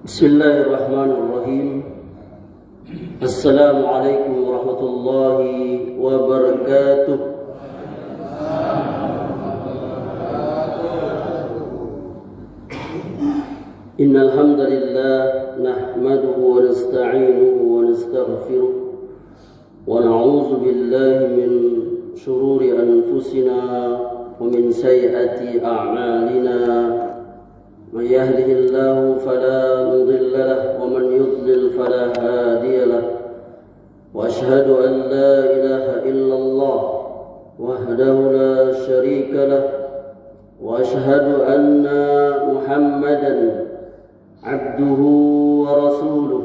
Bismillahirrahmanirrahim. Assalamualaikum warahmatullahi wabarakatuh. Innal hamdalillah nahmaduhu wa nasta'inuhu wa nastaghfiruh wa na'udzu billahi min shururi anfusina wa min sayyiati a'malina. من يهده الله فلا مضل له ومن يضلل فلا هادي له وأشهد أن لا إله إلا الله وحده لا شريك له وأشهد أن محمدا عبده ورسوله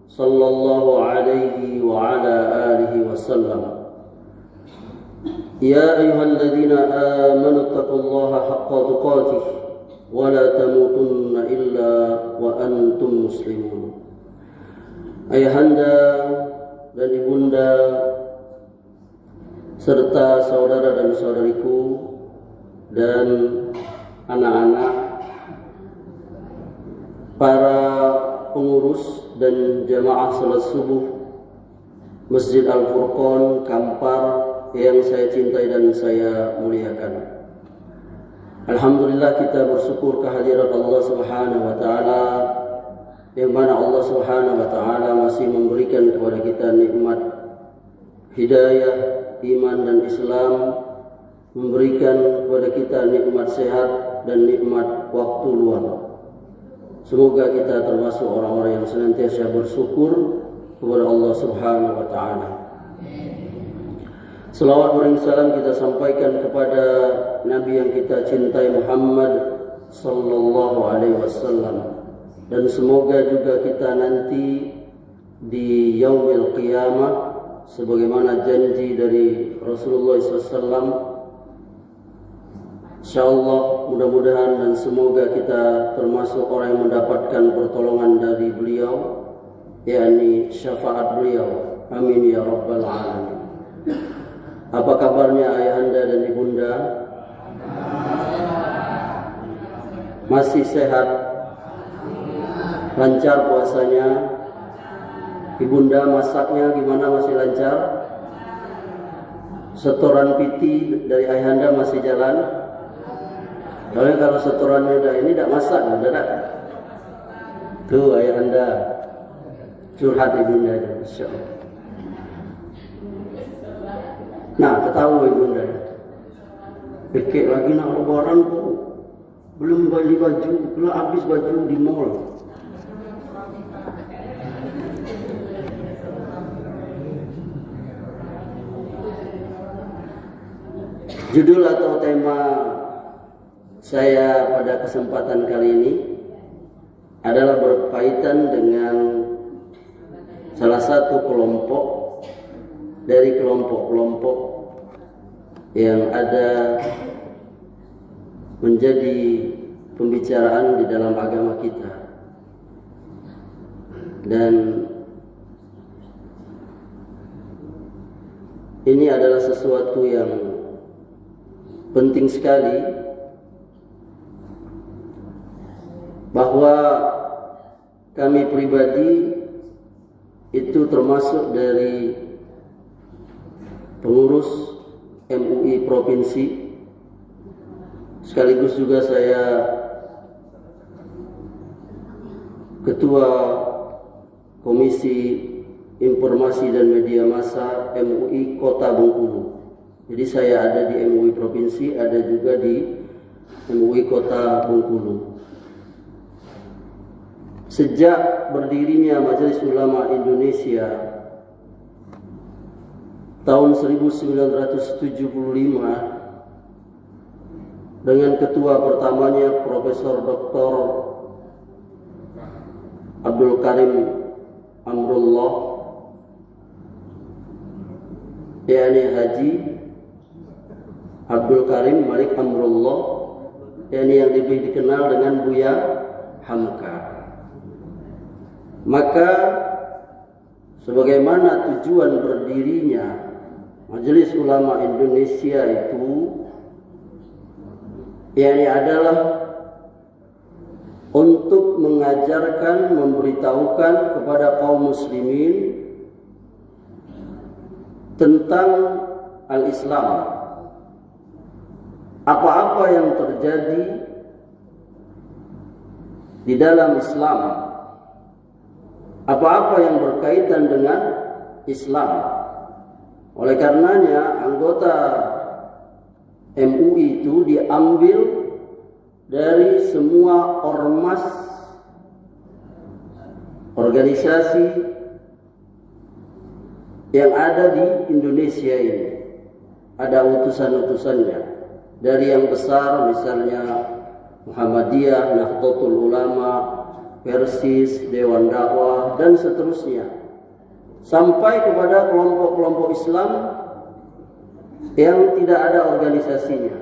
صلى الله عليه وعلى آله وسلم. يا أيها الذين آمنوا اتقوا الله حق تقاته ولا تموتن إلا وأنتم مسلمون. Ayahanda dan ibunda serta saudara dan saudariku dan anak-anak, para pengurus dan jamaah salat subuh Masjid Al-Furqan Kampar yang saya cintai dan saya muliakan. Alhamdulillah, kita bersyukur kehadirat Allah Subhanahu wa taala, yang mana Allah Subhanahu wa taala masih memberikan kepada kita nikmat hidayah, iman dan Islam, memberikan kepada kita nikmat sehat dan nikmat waktu luang. Semoga kita termasuk orang-orang yang senantiasa bersyukur kepada Allah Subhanahu wa taala. Selawat dan salam kita sampaikan kepada Nabi yang kita cintai, Muhammad sallallahu alaihi wasallam, dan semoga juga kita nanti di yaumil qiyamah sebagaimana janji dari Rasulullah SAW, insyaallah mudah-mudahan dan semoga kita termasuk orang yang mendapatkan pertolongan dari beliau, yakni syafaat beliau. Amin ya rabbal alamin. Apa kabarnya ayahanda dan ibunda? Masih sehat? Lancar puasanya? Ibunda masaknya gimana, masih lancar? Setoran piti dari ayahanda masih jalan? Kalau setorannya udah ini tidak masak, udah tak? Tuh ayahanda curhat ibunda, insyaallah. Nah, ketahui ibunda, pikir lagi nak lebaran kok belum beli baju, kalau habis baju di mall. Judul atau tema saya pada kesempatan kali ini adalah berkaitan dengan salah satu kelompok dari kelompok-kelompok yang ada menjadi pembicaraan di dalam agama kita. Dan ini adalah sesuatu yang penting sekali, bahwa kami pribadi itu termasuk dari pengurus MUI provinsi, sekaligus juga saya ketua Komisi Informasi dan Media Massa MUI Kota Bengkulu. Jadi saya ada di MUI provinsi, ada juga di MUI Kota Bengkulu. Sejak berdirinya Majelis Ulama Indonesia tahun 1975 dengan ketua pertamanya Profesor Dr. Abdul Karim Amrullah, yakni Haji Abdul Karim Malik Amrullah, yakni yang lebih dikenal dengan Buya Hamka. Maka sebagaimana tujuan berdirinya Majelis Ulama Indonesia itu, yakni adalah untuk mengajarkan, memberitahukan kepada kaum muslimin tentang al-Islam. Apa-apa yang terjadi di dalam Islam, apa-apa yang berkaitan dengan Islam. Oleh karenanya anggota MUI itu diambil dari semua ormas, organisasi yang ada di Indonesia ini. Ada utusan-utusannya. Dari yang besar misalnya Muhammadiyah, Nahdlatul Ulama, Persis, Dewan Dakwah, dan seterusnya. Sampai kepada kelompok-kelompok Islam yang tidak ada organisasinya.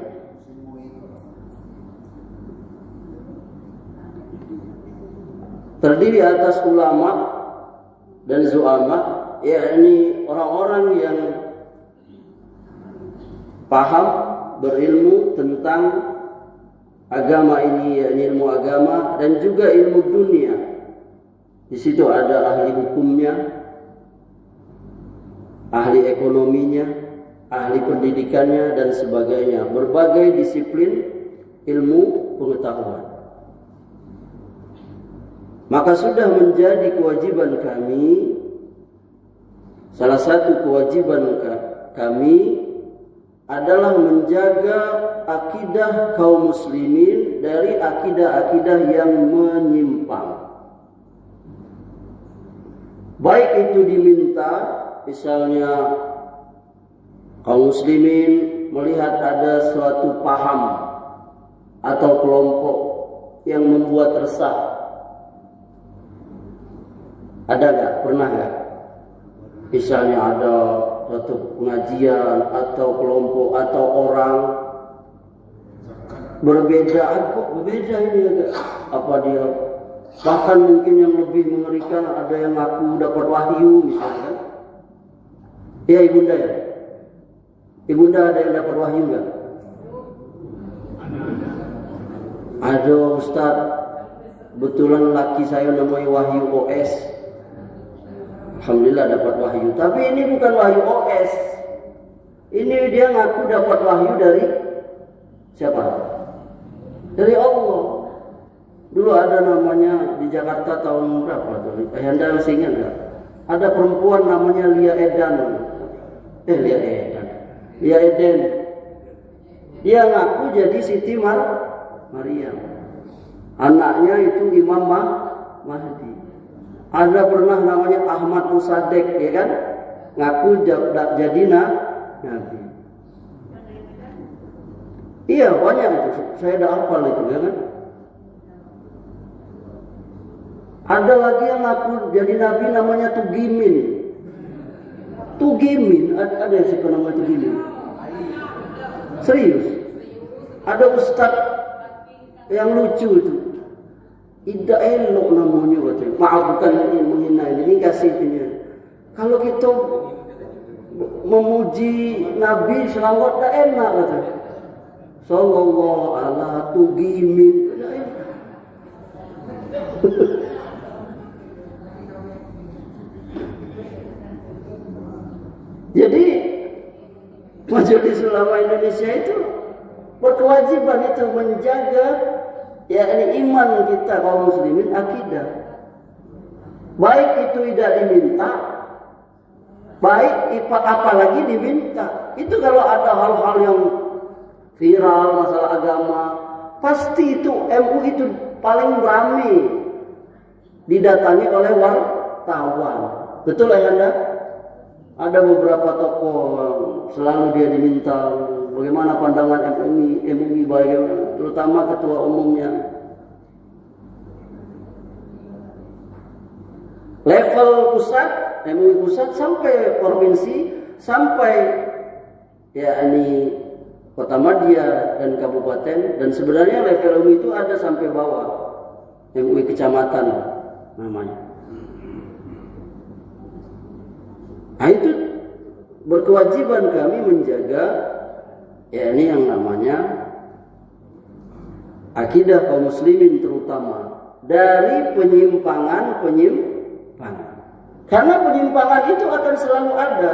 Terdiri atas ulama dan zu'ama, yakni orang-orang yang paham, berilmu tentang agama ini, yakni ilmu agama dan juga ilmu dunia. Di situ ada ahli hukumnya, ahli ekonominya, ahli pendidikannya dan sebagainya. Berbagai disiplin ilmu pengetahuan. Maka sudah menjadi kewajiban kami, salah satu kewajiban kami adalah menjaga akidah kaum muslimin dari akidah-akidah yang menyimpang. Baik itu diminta, misalnya kaum muslimin melihat ada suatu paham atau kelompok yang membuat resah. Ada nggak? Pernah nggak? Misalnya ada suatu pengajian atau kelompok atau orang berbeda, kok berbeda ini agak apa dia? Bahkan mungkin yang lebih mengerikan ada yang ngaku dapat wahyu misalnya. Ya ibunda ya. Ibunda ada yang dapat wahyu nggak? Ada Ustaz, betulan laki saya namanya Wahyu OS. Alhamdulillah dapat wahyu. Tapi ini bukan wahyu OS. Ini dia ngaku dapat wahyu dari siapa? Dari Allah. Dulu ada namanya di Jakarta tahun berapa tuh? Anda masih ingat nggak? Ada perempuan namanya Lia Eden. Dia ngaku jadi Siti Maryam. Anaknya itu Imam Mahdi. Ada pernah namanya Ahmad Musaddiq, ya kan? Ngaku jadi nabi. Iya banyak itu. Saya udah hafal itu, ya kan? Ada lagi yang ngaku jadi nabi namanya Tugimin. Ada yang suka nama Tugimin. Serius? Ada ustaz yang lucu itu. Tidak elok namanya katanya. Maaf bukan ini menghina ini kasih punya. Kalau kita memuji Nabi selawat tidak enak katanya. Sallallahu ala tugimin. Jadi Majelis Ulama Indonesia itu berkewajiban itu menjaga yakni iman kita kaum muslimin, akidah. Baik itu tidak diminta, baik apalagi diminta. Itu kalau ada hal-hal yang viral masalah agama, pasti itu MUI itu paling ramai didatangi oleh wartawan. Betul ya Anda? Ada beberapa tokoh selalu dia diminta bagaimana pandangan MUI bagaimana, terutama ketua umumnya. Level pusat, MUI pusat sampai provinsi, sampai yakni Kota Madia dan kabupaten, dan sebenarnya level MUI itu ada sampai bawah, MUI kecamatan namanya. Nah itu berkewajiban kami menjaga yakni yang namanya akidah kaum muslimin terutama. dari penyimpangan. Karena penyimpangan itu akan selalu ada,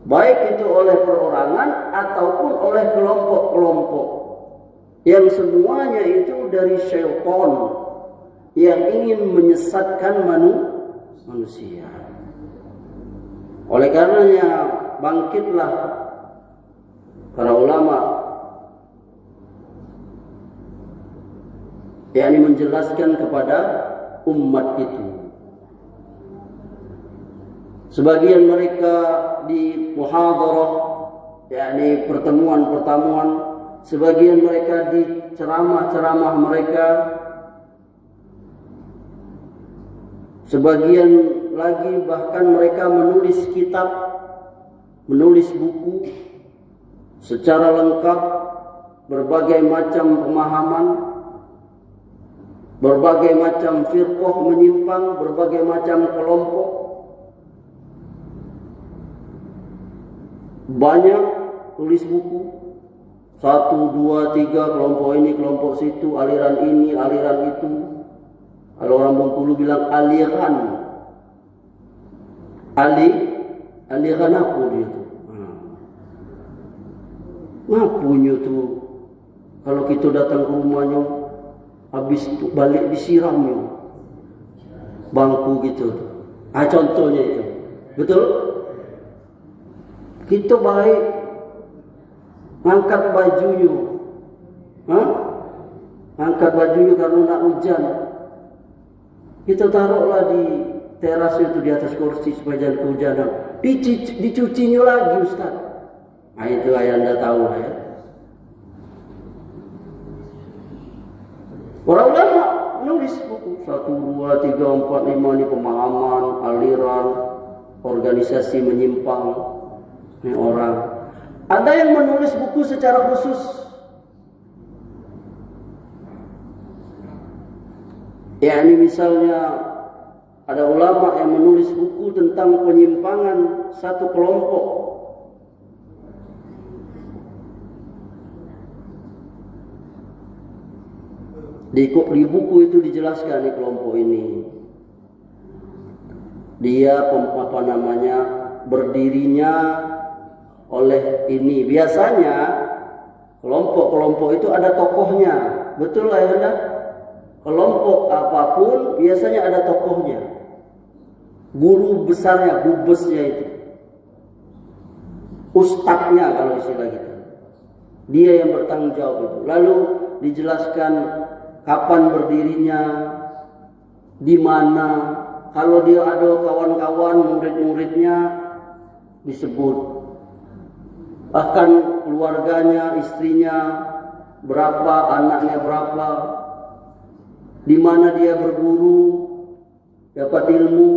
baik itu oleh perorangan ataupun oleh kelompok-kelompok yang semuanya itu dari syaitan yang ingin menyesatkan manusia. Oleh karenanya bangkitlah para ulama yakni menjelaskan kepada umat itu. Sebagian mereka di muhadarah, yakni pertemuan-pertemuan, sebagian mereka di ceramah-ceramah mereka, sebagian lagi bahkan mereka menulis kitab, menulis buku secara lengkap, berbagai macam pemahaman, berbagai macam firqah menyimpang, berbagai macam kelompok. Banyak tulis buku 1, 2, 3 kelompok ini, kelompok situ, aliran ini, aliran itu. Kalau orang Bengkulu bilang aliran. Aliran apa dia tu? Ngapunya tu? Kalau kita datang ke rumahnya, habis tu balik disiramnya bangku gitu. Contohnya itu. Betul? Kita baik angkat bajunya, angkat bajunya karena nak hujan. Kita taruhlah di teras itu di atas kursi supaya jangan kehujanan. Dicucinya lagi Ustaz. Nah itu Anda tahu ya. Para ulama menulis buku 1, 2, 3, 4, 5 ini pemahaman, aliran, organisasi menyimpang. Ini orang. Ada yang menulis buku secara khusus. Ya ini misalnya ada ulama yang menulis buku tentang penyimpangan satu kelompok. Di buku itu dijelaskan di kelompok ini. Dia berdirinya oleh ini. Biasanya kelompok-kelompok itu ada tokohnya. Betul lah ya Anda? Kelompok apapun biasanya ada tokohnya. Guru besarnya, gubesnya itu. Ustadznya kalau istilah gitu. Dia yang bertanggung jawab itu. Lalu dijelaskan kapan berdirinya, di mana. Kalau dia ada kawan-kawan, murid-muridnya disebut. Bahkan keluarganya, istrinya berapa, anaknya berapa, di mana dia berguru, dapat ilmu,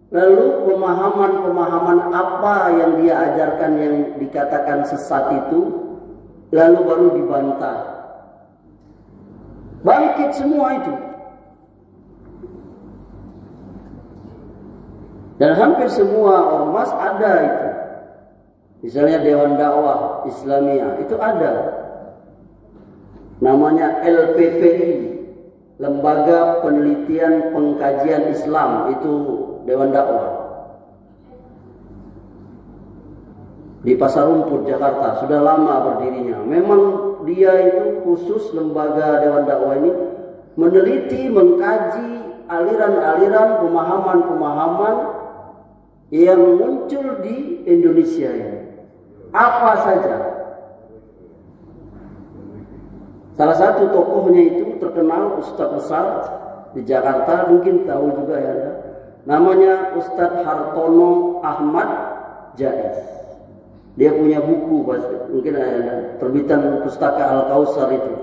lalu pemahaman-pemahaman apa yang dia ajarkan yang dikatakan sesat itu, lalu baru dibantah. Bangkit semua itu. Dan hampir semua ormas ada itu. Misalnya Dewan Dakwah Islamiyah itu ada. Namanya LPPI, Lembaga Penelitian Pengkajian Islam, itu Dewan Dakwah. Di Pasar Rumput Jakarta, sudah lama berdirinya. Memang dia itu khusus lembaga Dewan Dakwah ini meneliti, mengkaji aliran-aliran, pemahaman-pemahaman yang muncul di Indonesia ini. Apa saja. Salah satu tokohnya itu terkenal, Ustadz besar di Jakarta, mungkin tahu juga ya Anda. Namanya Ustadz Hartono Ahmad Jais. Dia punya buku, mungkin ada terbitan Pustaka Al-Kausar itu.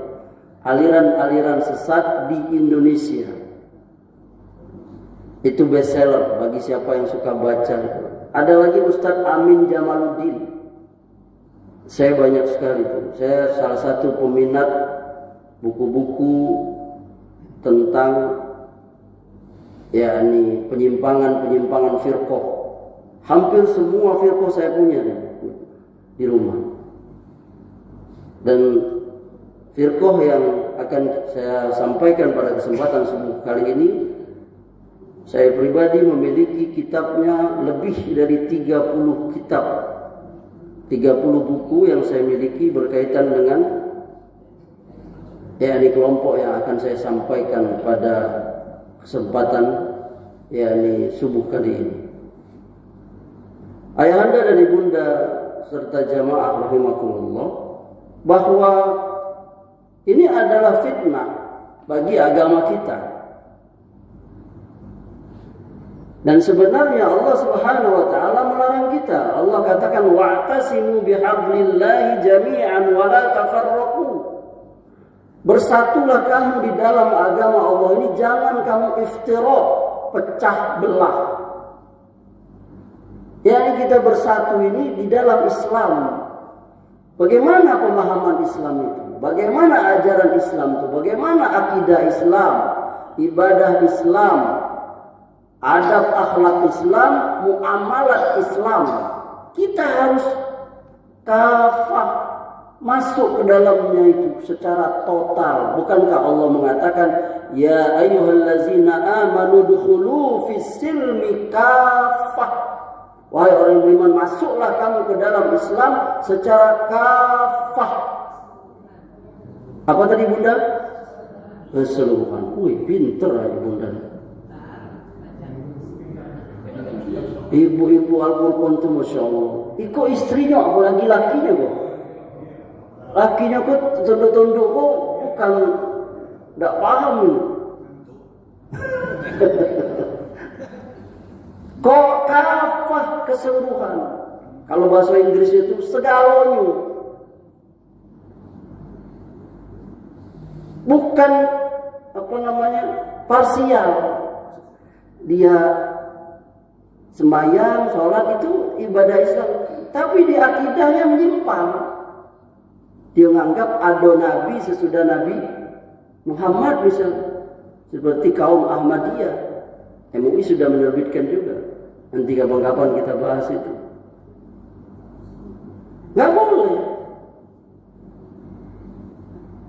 Aliran-aliran sesat di Indonesia. Itu bestseller bagi siapa yang suka baca itu. Ada lagi Ustadz Amin Jamaluddin. Saya banyak sekali itu. Saya salah satu peminat buku-buku tentang yakni penyimpangan firqah. Hampir semua firqah saya punya di rumah. Dan firqah yang akan saya sampaikan pada kesempatan subuh kali ini, saya pribadi memiliki kitabnya lebih dari 30 kitab, 30 buku yang saya miliki berkaitan dengan yakni kelompok yang akan saya sampaikan pada kesempatan yakni subuh kali ini. Ayahanda dan ibunda serta jamaah rahimakumullah, bahwa ini adalah fitnah bagi agama kita. Dan sebenarnya Allah Subhanahu wa taala melarang kita. Allah katakan wa'tasimu bihablillahi jami'an wa la tafarraqu. Bersatulah kamu di dalam agama Allah ini, jangan kamu iftira, pecah belah. Yang kita bersatu ini di dalam Islam. Bagaimana pemahaman Islam itu? Bagaimana ajaran Islam itu? Bagaimana akidah Islam, ibadah Islam, adab akhlak Islam, muamalat Islam? Kita harus kafah masuk ke dalamnya itu secara total. Bukankah Allah mengatakan, ya ayyuhallazina amanu dukhulu fis silmi kafah. Wahai orang yang beriman, masuklah kamu ke dalam Islam secara kafah. Apa tadi bunda? Keseluruhan. Wih, pinter ya bunda. Ibu-ibu Al-Qur'an itu Masya Allah. Iko istrinya, apalagi lakinya kok. Lakinya kok tunduk-tunduk kok bukan tidak paham ini. Kok kafah keseluruhan. Kalau bahasa Inggris itu segalanya. Bukan parsial. Dia sembahyang, sholat itu ibadah Islam, tapi di akidahnya menyimpang. Dia menganggap ada nabi sesudah Nabi Muhammad, misalnya seperti kaum Ahmadiyah. MUI sudah menerbitkan juga. Nanti kapan-kapan kita bahas itu. Nggak boleh.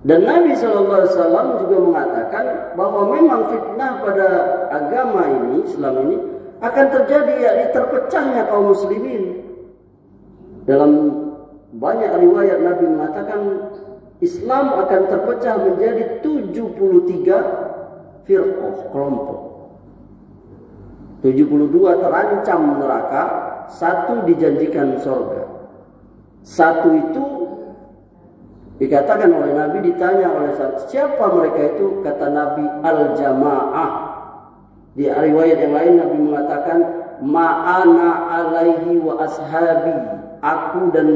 Dan Nabi SAW juga mengatakan bahwa memang fitnah pada agama ini, Islam ini, akan terjadi, yakni terpecahnya kaum muslimin. Dalam banyak riwayat Nabi mengatakan Islam akan terpecah menjadi 73 firqah, kelompok. 72 terancam neraka, 1 dijanjikan surga. 1 itu dikatakan oleh Nabi, ditanya oleh siapa mereka itu, kata Nabi al-jamaah. Di riwayat yang lain Nabi mengatakan ma'ana alaihi wa ashabi, aku dan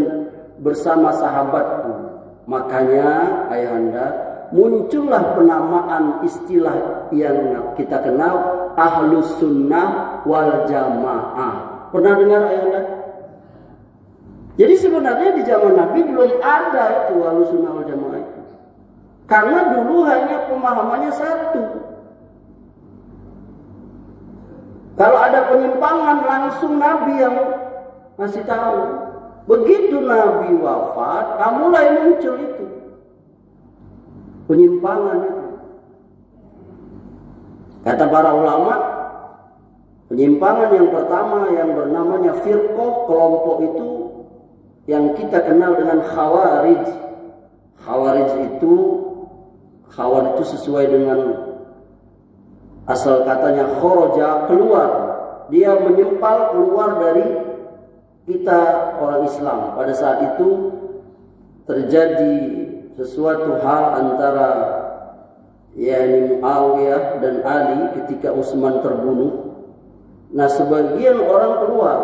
bersama sahabatku. Makanya ayahanda, muncullah penamaan istilah yang kita kenal Ahlus Sunnah wal Jamaah. Pernah dengar ayahanda? Jadi sebenarnya di zaman Nabi belum ada itu Ahlus Sunnah wal Jamaah itu. Karena dulu hanya pemahamannya satu. Kalau ada penyimpangan langsung Nabi yang masih tahu. Begitu Nabi wafat, mulai muncul itu penyimpangan itu. Kata para ulama, penyimpangan yang pertama yang bernamanya firqah, kelompok itu yang kita kenal dengan khawarij. Khawarij itu sesuai dengan asal katanya kharaja, keluar. Dia menyempal keluar dari kita orang Islam. Pada saat itu terjadi sesuatu hal antara yakni Muawiyah dan Ali ketika Utsman terbunuh. Nah, sebagian orang keluar,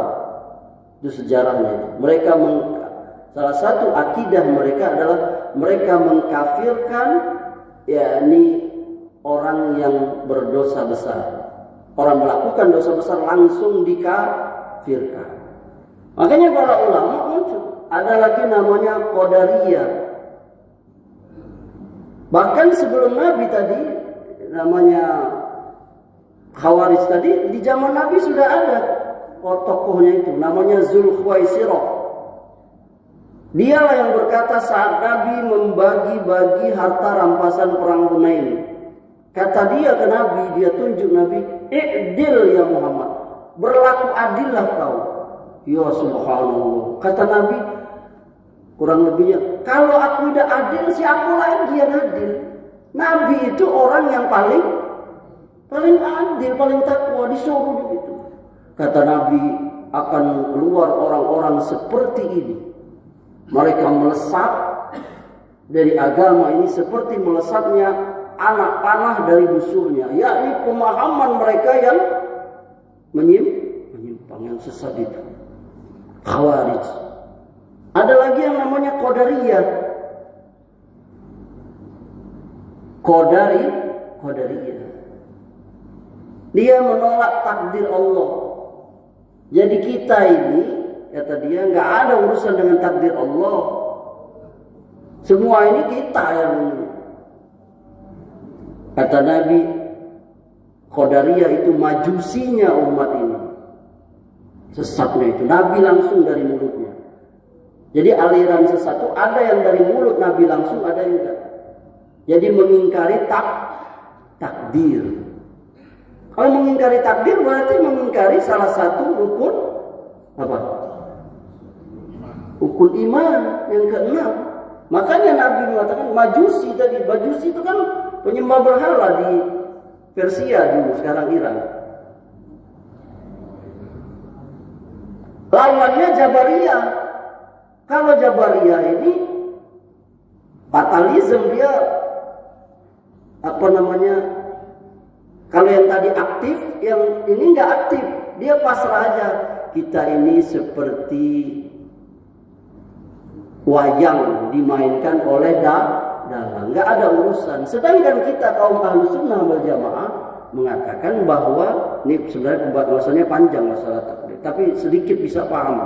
itu sejarahnya. Mereka salah satu akidah mereka adalah mereka mengkafirkan yakni orang yang berdosa besar. Orang melakukan dosa besar langsung dikafirkan. Makanya para ulama muncul. Ada lagi namanya Qadariyah. Bahkan sebelum Nabi tadi, namanya Khawarij tadi, di zaman Nabi sudah ada tokohnya itu, namanya Zulkhuwaisirah. Dialah yang berkata saat Nabi membagi-bagi harta rampasan perang Hunain. Kata dia ke Nabi, dia tunjuk Nabi, "I'dil ya Muhammad, berlaku adillah kau." Ya subhanallah. Kata Nabi, kurang lebihnya, kalau aku tidak adil, siapa lagi yang adil? Nabi itu orang yang paling adil, paling takwa, disuruh begitu. Kata Nabi, akan keluar orang-orang seperti ini. Mereka melesat dari agama ini seperti melesatnya anak panah dari busurnya, yakni pemahaman mereka yang menyimpang, yang sesat itu, Khawarij. Ada lagi yang namanya Qadariyah. Qadariyah. Dia menolak takdir Allah. Jadi kita ini, kata dia, nggak ada urusan dengan takdir Allah. Semua ini kita yang ini. Kata Nabi, Qadariyah itu majusinya umat ini. Sesatnya itu. Nabi langsung dari mulutnya. Jadi aliran sesat itu ada yang dari mulut Nabi langsung, ada yang enggak. Jadi mengingkari takdir. Kalau mengingkari takdir berarti mengingkari salah satu rukun apa? Rukun iman yang keenam. Makanya Nabi mengatakan majusi tadi. Majusi itu kan penyembah berhala di Persia dulu, sekarang Iran. Lawannya Jabariyah. Kalau Jabariyah ini fatalisme, dia apa namanya? Kalau yang tadi aktif, yang ini nggak aktif, dia pasrah aja. Kita ini seperti wayang dimainkan oleh dalang, nggak ada urusan. Sedangkan kita kaum Ahlussunnah wal Jamaah mengatakan bahwa ini sebenarnya pembahasannya panjang masalah takdir, tapi sedikit bisa paham.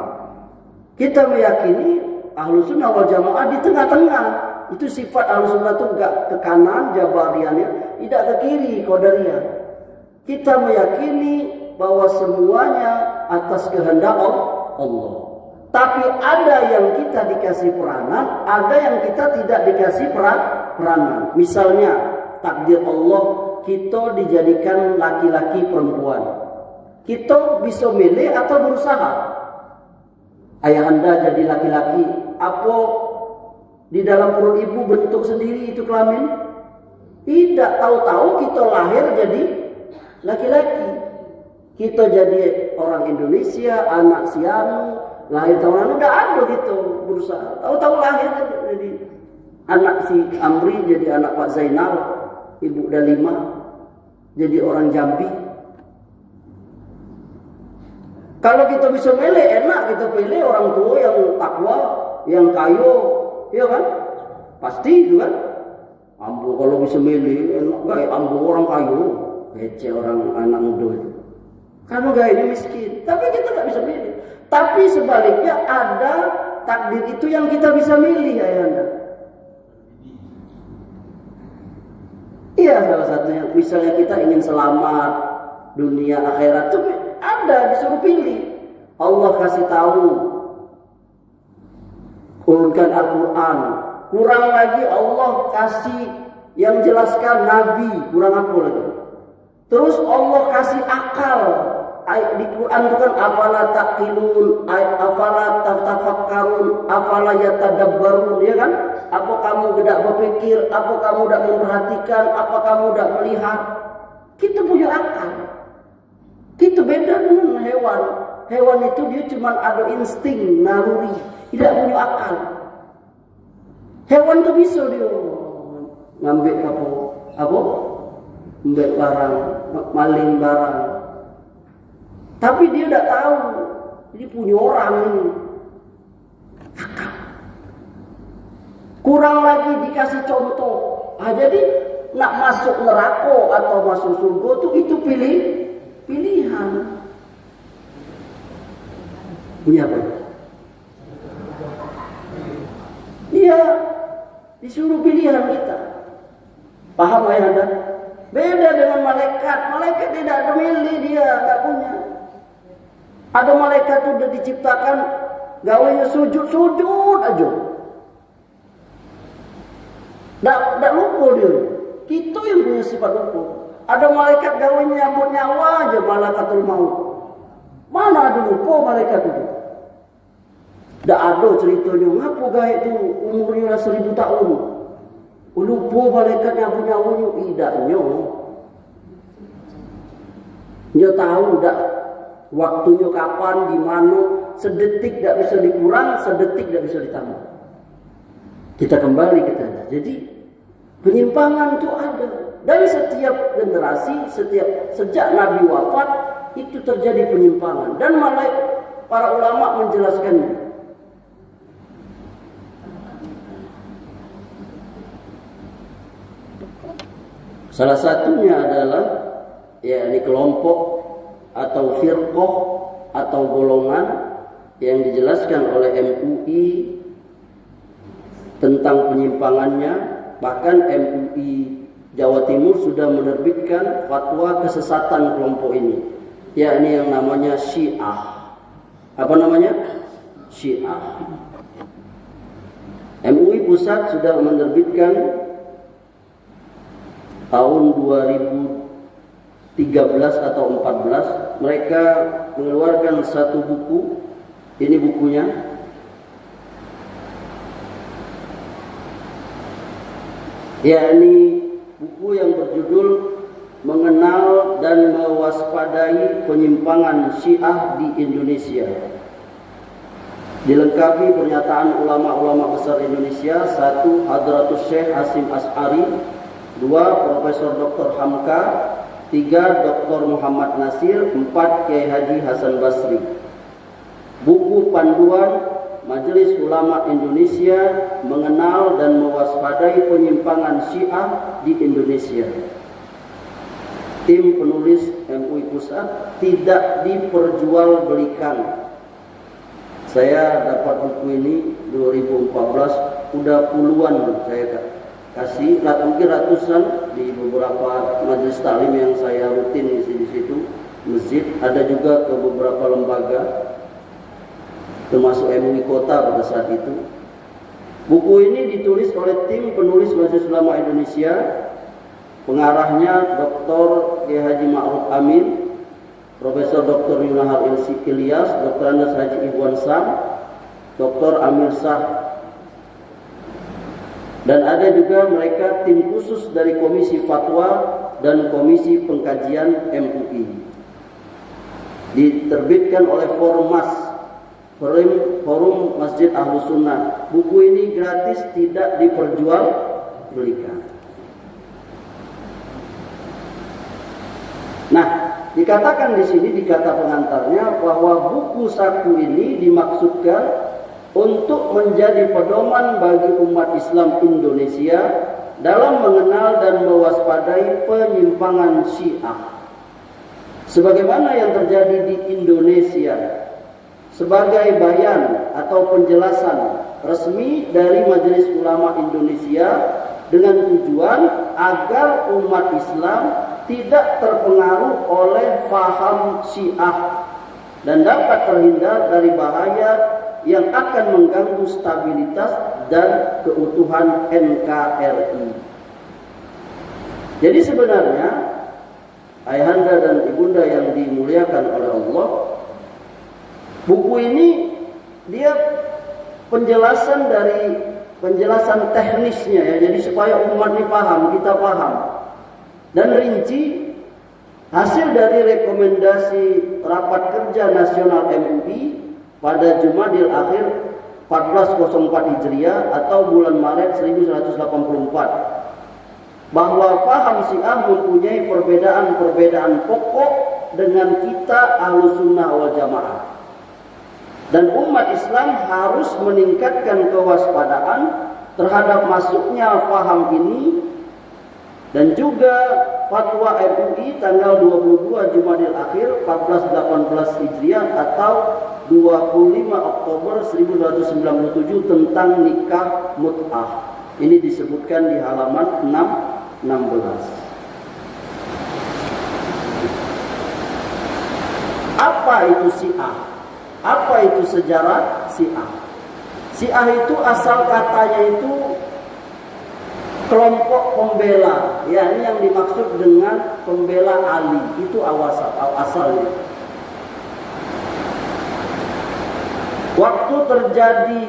Kita meyakini Ahlussunnah wal Jamaah di tengah-tengah. Itu sifat Ahlussunnah itu enggak ke kanan Jabariyahnya, tidak ke kiri Qadariyah. Kita meyakini bahwa semuanya atas kehendak Allah. Tapi ada yang kita dikasih peranan, ada yang kita tidak dikasih peranan. Misalnya takdir Allah, kita dijadikan laki-laki perempuan. Kita bisa milih atau berusaha. Ayahanda jadi laki-laki, apa di dalam perut ibu bentuk sendiri itu kelamin? Tidak, tahu-tahu kita lahir jadi laki-laki. Kita jadi orang Indonesia, anak sianu, lahir tahun lalu udah ada gitu berusaha. Tahu-tahu lahir jadi anak si Amri, jadi anak Pak Zainal, Ibu Dalima, jadi orang Jambi. Kalau kita bisa milih, enak kita pilih orang tua yang takwa, yang kayu, iya kan? Pasti itu kan? Ambo kalau bisa milih, enak gak? Ambo orang kayu, kece orang anak muda itu. Karena gayanya miskin, tapi kita nggak bisa milih. Tapi sebaliknya ada takdir itu yang kita bisa milih, ayahanda. Iya, salah satunya. Misalnya kita ingin selamat dunia akhirat, itu ada disuruh pilih. Allah kasih tahu, turunkan Al-Quran. Kurang lagi Allah kasih yang jelaskan Nabi, kurang apa lagi? Terus Allah kasih akal. Di Quran itu kan afala taqilun, afala tafakkarun, afala yatadabbarun, ya kan? Apa kamu tidak berpikir, apa kamu tidak memperhatikan, apa kamu tidak melihat? Kita punya akal. Kita beda dengan hewan. Hewan itu dia cuma ada insting, naluri, tidak punya akal. Hewan itu bisa dia ngambil apa? Ambil barang, maling barang. Tapi dia tidak tahu, ini punya orang ini. Akal. Kurang lagi dikasih contoh. Jadi nak masuk neraka atau masuk surga itu pilihan. Ini apa? Dia disuruh pilihan kita. Paham ya Anda? Beda dengan malaikat. Malaikat tidak ada milih, dia nggak punya. Ada malaikat itu sudah diciptakan gawainya sujud aja. Nggak lupa dia. Kita yang punya sifat lupa. Ada malaikat gawainya nyambut nyawa aja, malaikatul maut. Mana ada lupa malaikat itu? Nggak ada ceritanya. Ngapa gaya itu umurnya 1000 tahun? Lupa malaikat nyambut nyawanya. Idaknya. Dia tahu dah waktunya kapan, di mana. Sedetik tidak bisa dikurang, sedetik tidak bisa ditambah. Kita kembali ke tadi. Jadi penyimpangan itu ada dari setiap generasi, sejak Nabi wafat itu terjadi penyimpangan, dan malah para ulama menjelaskannya. Salah satunya adalah yakni kelompok atau firqah atau golongan yang dijelaskan oleh MUI tentang penyimpangannya. Bahkan MUI Jawa Timur sudah menerbitkan fatwa kesesatan kelompok ini, yakni yang namanya Syiah. Apa namanya? Syiah. MUI Pusat sudah menerbitkan tahun 2013 atau 14, mereka mengeluarkan satu buku. Ini bukunya. Yakni buku yang berjudul Mengenal dan Mewaspadai Penyimpangan Syiah di Indonesia. Dilengkapi pernyataan ulama-ulama besar Indonesia. 1. Hadratus Syekh Hasyim Asy'ari. 2. Profesor Dr. Hamka. 3. Dr. Muhammad Nasir. 4. Kiai Haji Hasan Basri. Buku panduan Majelis Ulama Indonesia mengenal dan mewaspadai penyimpangan Syiah di Indonesia. Tim penulis MUI Pusat tidak diperjualbelikan. Saya dapat buku ini 2014, udah puluhan saya kasih, mungkin ratusan di beberapa majelis taklim yang saya rutin di situ, masjid, ada juga ke beberapa lembaga, termasuk MUI Kota pada saat itu. Buku ini ditulis oleh tim penulis Majelis Ulama Indonesia. Pengarahnya Dr. Kiai Haji Ma'ruf Amin, Profesor Dr. Yunahar Ilyas, Dr. Andes Haji Ikhwan Sam, Dr. Amir Shah. Dan ada juga mereka tim khusus dari Komisi Fatwa dan Komisi Pengkajian MUI. Diterbitkan oleh Forum Masjid Ahlus Sunnah. Buku ini gratis, tidak diperjualbelikan. Nah, dikatakan di sini di kata pengantarnya bahwa buku saku ini dimaksudkan untuk menjadi pedoman bagi umat Islam Indonesia dalam mengenal dan mewaspadai penyimpangan Syiah. Sebagaimana yang terjadi di Indonesia, sebagai bayan atau penjelasan resmi dari Majelis Ulama Indonesia dengan tujuan agar umat Islam tidak terpengaruh oleh faham Syiah dan dapat terhindar dari bahaya yang akan mengganggu stabilitas dan keutuhan NKRI. Jadi sebenarnya ayahanda dan ibunda yang dimuliakan oleh Allah, buku ini dia penjelasan teknisnya ya. Jadi supaya umat ini paham, kita paham. Dan rinci hasil dari rekomendasi Rapat Kerja Nasional MUI pada Jumadil Akhir 1404 Hijriah atau bulan Maret 1184, bahwa faham Syiah mempunyai perbedaan pokok dengan kita Ahlus Sunnah wal Jamaah. Dan umat Islam harus meningkatkan kewaspadaan terhadap masuknya faham ini. Dan juga fatwa MUI tanggal 22 Jumadil Akhir 1418 Hijriah atau 25 Oktober 1997 tentang nikah mut'ah. Ini disebutkan di halaman 616. Apa itu Syiah? Apa itu sejarah Syiah? Syiah itu asal katanya itu kelompok pembela. Ya, ini yang dimaksud dengan pembela Ali. Itu asalnya. Waktu terjadi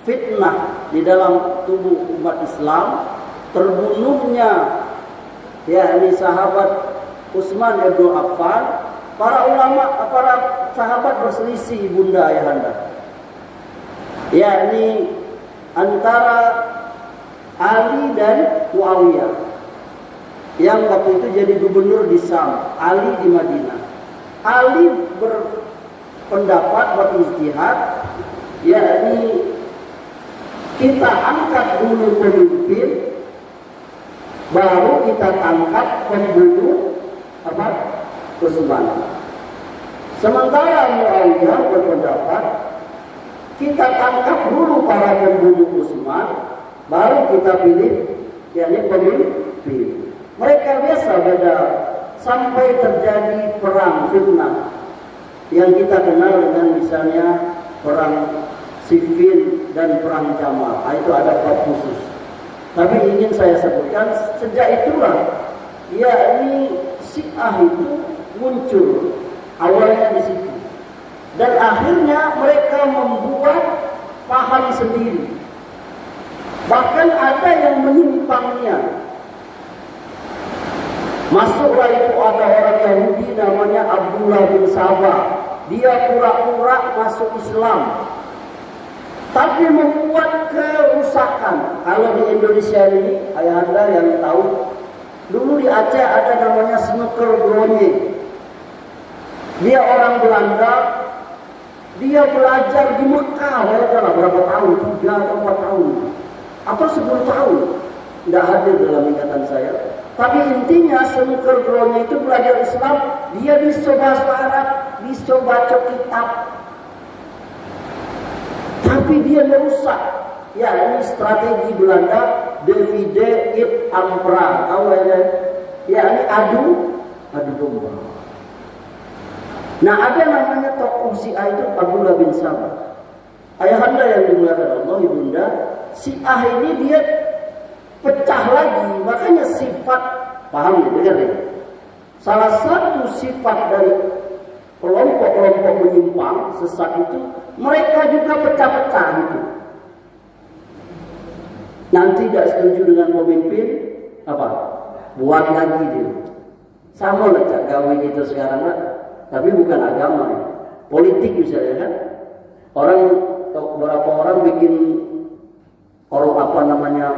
fitnah di dalam tubuh umat Islam, terbunuhnya yakni sahabat Utsman bin Affan, para ulama, para sahabat berselisih bunda ayahanda, yakni antara Ali dan Muawiyah yang waktu itu jadi gubernur di Syam, Ali di Madinah. Ali berpendapat berijtihad, yakni kita angkat dulu pemimpin, baru kita tangkap pembunuh Utsman. Sementara Muawiyah berpendapat kita tangkap dulu para pembunuh Utsman, baru kita pilih yakni pemimpin. Mereka biasa beda sampai terjadi perang fitnah yang kita kenal dengan misalnya perang Siffin dan perang Jamal. Itu ada bab khusus. Tapi ingin saya sebutkan sejak itulah yakni Syiah itu muncul awalnya di situ, dan akhirnya mereka membuat paham sendiri. Bahkan ada yang menyimpangnya. Masuklah itu ada orang Yahudi namanya Abdullah bin Sabah. Dia pura-pura masuk Islam, tapi membuat kerusakan. Kalau di Indonesia ini, ayahanda yang tahu, dulu di Aceh ada namanya Snooker Gronje. Dia orang Belanda. Dia belajar di Mekah, berapa tahun? 3 atau 4 tahun. Atau 10 tahun. Tidak hadir dalam ingatan saya. Tapi intinya Snooker Gronje itu belajar Islam. Dia bisa bahasa Arab, bisa baca kitab. Tapi dia merusak. Ya, ini strategi Belanda, divide et impera. Tahu ya? Ya, ini adu domba. Nah, ada namanya tokoh Syiah itu Abdullah bin Sabah. Ayahanda yang dimuliakan Allah, ibunda, Syiah ini dia pecah lagi. Makanya sifat, paham ya, dengar ya? Salah satu sifat dari kelompok-kelompok menyimpang sesat itu, mereka juga pecah-pecah gitu. Nanti tidak setuju dengan pemimpin, apa? Buat lagi dia. Sama lah cak gawe kita sekarang lah. Tapi bukan agama ya. Politik misalnya kan. Orang, beberapa orang bikin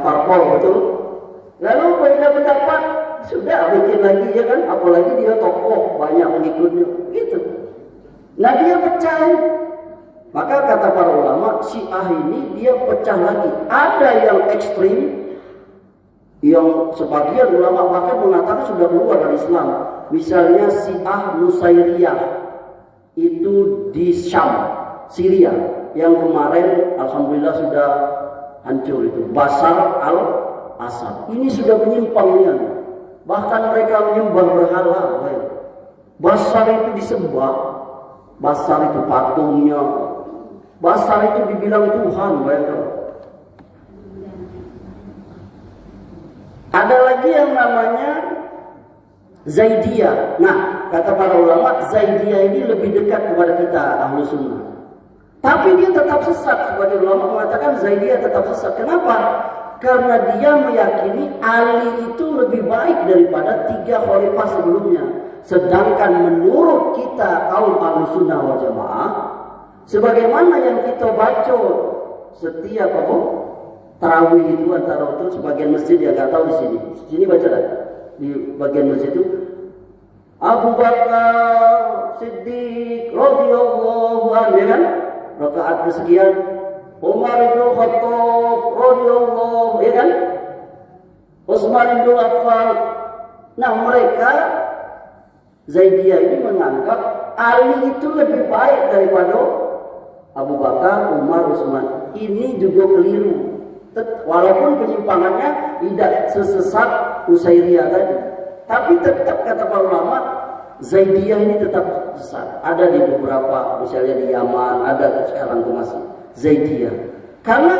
parpol, betul. Lalu beda pendapat, sudah bikin lagi ya kan. Apalagi dia tokoh, banyak pengikutnya gitu. Nah dia pecah. Maka kata para ulama, Syiah ini dia pecah lagi. Ada yang ekstrim, yang sebagian ulama bahkan mengatakan sudah keluar dari Islam. Misalnya Syiah Nusairiyah itu di Syam, Syria, yang kemarin alhamdulillah sudah hancur itu. Bashar al-Assad. Ini sudah menyimpangnya. Bahkan mereka menyembah berhala. Bashar itu disembah. Bashar itu patungnya. Bashar itu dibilang Tuhan. Ada lagi yang namanya Zaidiyah. Nah, kata para ulama, Zaidiyah ini lebih dekat kepada kita Ahlu Sunnah. Tapi dia tetap sesat. Sebagai ulama mengatakan Zaidiyah tetap sesat. Kenapa? Karena dia meyakini Ali itu lebih baik daripada 3 khalifah sebelumnya. Sedangkan menurut kita kaum Ahlu Sunnah wal Jamaah, sebagaimana yang kita baca setiap tarawih itu antara itu sebagian masjid yang nggak tahu di sini. Sini baca dah. Di bagian masjid itu Abu Bakar Siddiq radhiyallahu anhu kan, rakaat kesekian. Umar bin Khattab radhiyallahu ya kan, Utsman bin Affan. Nah mereka Zaidiyah ini menganggap Ali itu lebih baik daripada Abu Bakar, Umar, Utsman. Ini juga keliru. Walaupun penyimpangannya tidak sesesat Nusairiyah tadi, tapi tetap kata para ulama Zaidiyah ini tetap besar. Ada di beberapa, misalnya di Yaman, ada sekarang ke masih Zaidiyah. Karena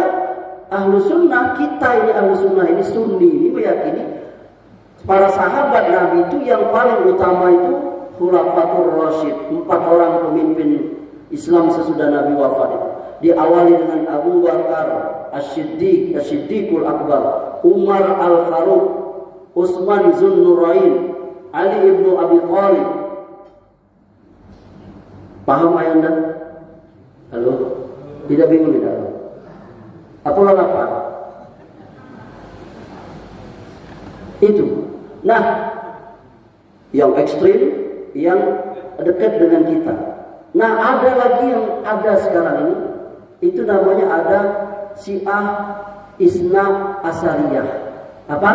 ahlu sunnah, kita ini ahlu sunnah ini sunni ini meyakini para sahabat Nabi itu yang paling utama itu Khulafatur Rasyid, 4 orang pemimpin Islam sesudah Nabi wafat itu. Diawali dengan Abu Bakar As-Siddiq, As-Siddiqul Akbar, Umar Al-Faruq, Utsman Zunnurain, Ali ibnu Abi Thalib. Paham ayah Anda? Halo? Tidak bingung tidak? Apa apa? Itu. Nah, yang ekstrim, yang dekat dengan kita. Nah, ada lagi yang ada sekarang ini. Itu namanya ada Syiah Isna Asariyah. Apa?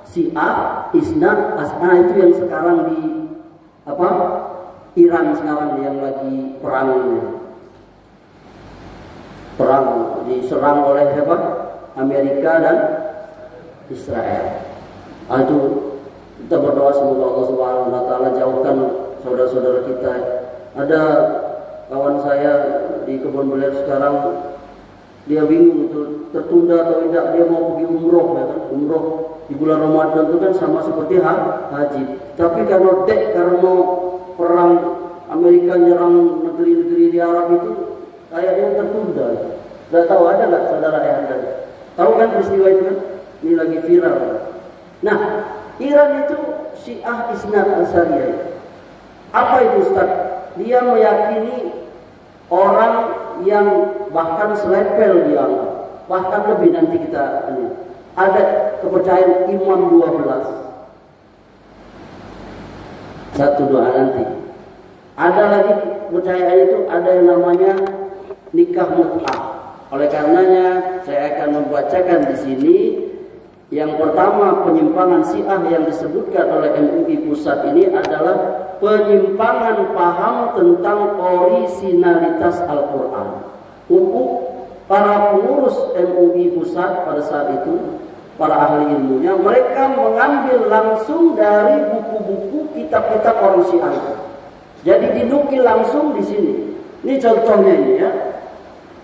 Syiah Isna Asariyah itu yang sekarang di apa? Iran sekarang yang lagi perang diserang oleh apa? Amerika dan Israel. Itu kita berdoa semoga Allah Subhanahu wa taala jauhkan saudara-saudara kita. Ada kawan saya di Kebun Beler sekarang, dia bingung itu tertunda atau tidak, dia mau pergi umroh ya kan. Umroh di bulan Ramadan itu kan sama seperti haji. Tapi karena perang Amerika nyerang negeri-negeri di Arab itu kayaknya tertunda. Tidak tahu ada nggak saudara Anda? Tahu kan peristiwa itu kan? Ini lagi viral. Nah, Iran itu Syiah Isna Asariyah. Apa itu Ustaz? Dia meyakini orang yang bahkan selepel dianggap, bahkan lebih nanti kita ini. Ada kepercayaan Imam 12. Satu doa nanti. Ada lagi kepercayaan itu ada yang namanya nikah mut'ah. Oleh karenanya saya akan membacakan di sini yang pertama, penyimpangan Syiah yang disebutkan oleh MUI Pusat ini adalah penyimpangan paham tentang orisinalitas Al-Quran. Para pengurus MUI Pusat pada saat itu, para ahli ilmunya, mereka mengambil langsung dari buku-buku kitab-kitab orang Syiah itu. Jadi dinukil langsung di sini. Ini contohnya ini ya.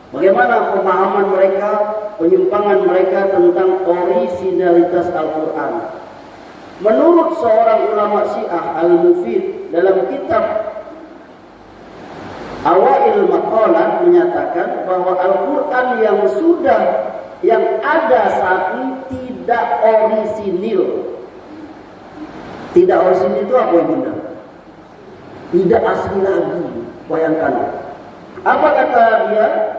Bagaimana pemahaman mereka, penyimpangan mereka tentang orisinalitas Al-Quran. Menurut seorang ulama Syiah Al-Mufid dalam kitab Awail Maqalat menyatakan bahwa Al-Quran yang ada saat ini tidak orisinil. Tidak orisinil itu apa Bunda? Tidak asli lagi. Bayangkan. Apa kata dia?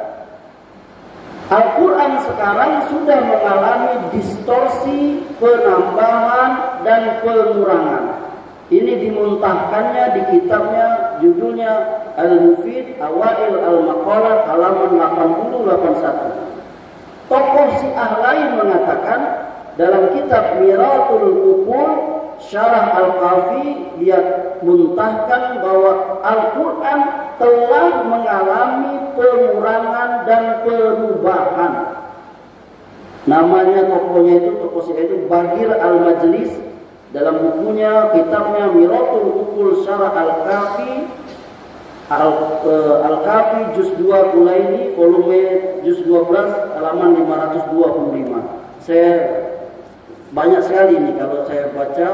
Al-Quran sekarang sudah mengalami distorsi, penambahan, dan pengurangan. Ini dimuntahkannya di kitabnya, judulnya Al-Mufid Awail Al-Maqalat halaman 80-81. Tokoh Syiah lain mengatakan dalam kitab Miratul Uqul Syarah Al-Kafi, dia muntahkan bahwa Al-Quran telah mengalami pengurangan dan perubahan. Namanya tokohnya tokoh Syiah itu Bagir Al-Majlis. Dalam bukunya, kitabnya Miratul Uqul Syarah Al-Kafi, Al-Kafi Juz 2 Kulaini, volume Juz 12, halaman 525. Saya banyak sekali ini kalau saya baca,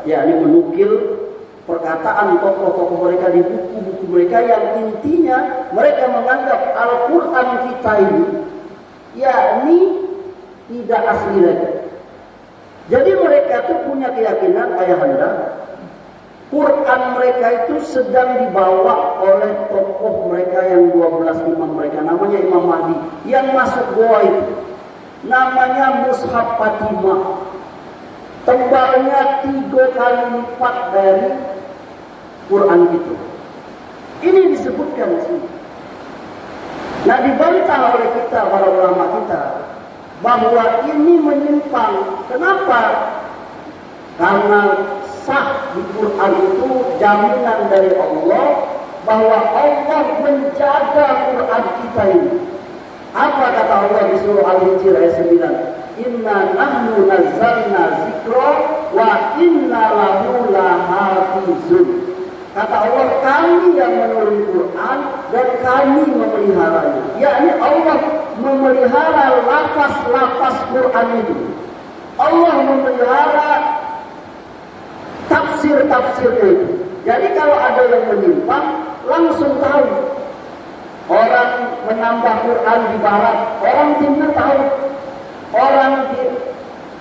yakni menukil perkataan tokoh-tokoh mereka di buku-buku mereka yang intinya mereka menganggap Al-Quran kita ini yakni tidak asli lagi. Jadi mereka itu punya keyakinan ayahanda Quran mereka itu sedang dibawa oleh tokoh mereka yang 12 imam mereka, namanya Imam Mahdi yang masuk goa itu, namanya Mushaf Fatimah. Tebalnya 3 kali lipat dari Quran itu. Ini disebutkan di sini. Nah, dibantah oleh kita, para ulama kita, bahwa ini menyimpang. Kenapa? Karena sah di Quran itu jaminan dari Allah bahwa Allah menjaga Quran kita ini. Apa kata Allah di surah Al-Hijr ayat 9? Inna nahnu nazzalna zikra wa inna lahu lahafizun. Kata Allah, kami yang menurunkan Quran dan kami memeliharanya. Yakni Allah memelihara lafaz-lafaz Quran itu. Allah memelihara tafsir-tafsirnya itu. Jadi kalau ada yang menyimpang, langsung tahu. Orang menambah Quran di barat, orang timur tahu. Orang di